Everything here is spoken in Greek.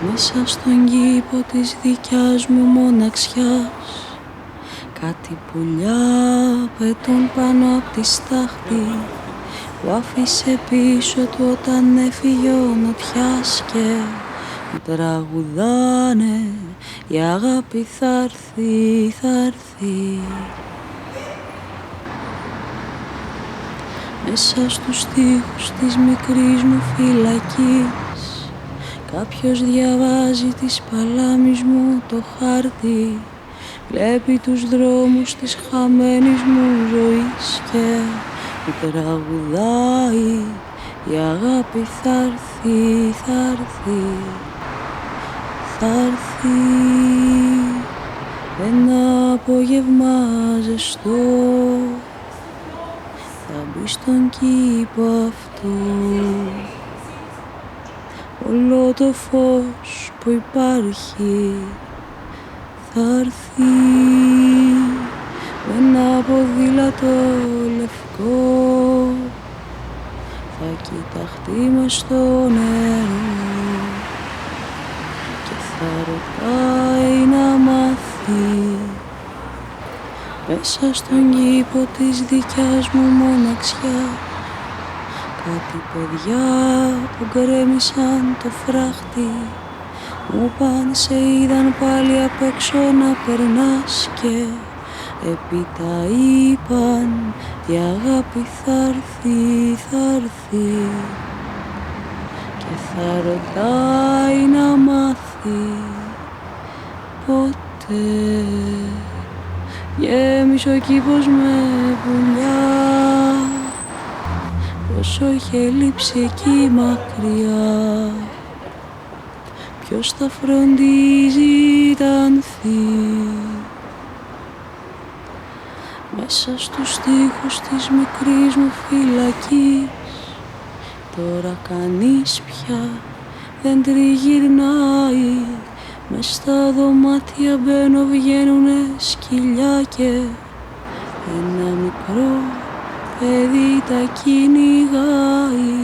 Μέσα στον κήπο της δικιάς μου μοναξιάς κάτι πουλιά πετούν πάνω απ' τη στάχτη που άφησε πίσω του όταν έφυγε ο νοτιάς και μου τραγουδάνε η αγάπη θα έρθει, θα έρθει. Μέσα στους στίχους της μικρής μου φυλακής κάποιος διαβάζει της παλάμης μου το χάρτη, βλέπει τους δρόμους της χαμένης μου ζωής και μου τραγουδάει η αγάπη θα έρθει, θα έρθει, θα έρθει. Ένα απόγευμα ζεστό θα μπει στον κήπο αυτό. Όλο το φως που υπάρχει θα έρθει με ένα ποδήλατο λευκό, θα κοιταχτεί μες στο νερό και θα ρωτάει να μάθει μέσα στον κήπο της δικιάς μου μοναξιάς κάτι παιδιά που γκρέμισαν το φράχτη, μου παν σε είδαν πάλι απ' έξω να περνάς και έπειτα είπαν η αγάπη θα έρθει, θα έρθει και θα ρωτάει να μάθει πότε. Γέμισε ο κήπος με πουλιά, πόσο είχε λείψει εκεί μακριά, ποιος θα φροντίζει τα ανθή. Μέσα στους στίχους της μικρής μου φυλακής τώρα κανείς πια δεν τριγυρνάει, μες στα δωμάτια μπαίνω βγαίνουνε σκυλιά και ένα μικρό παιδί τα κυνηγάει.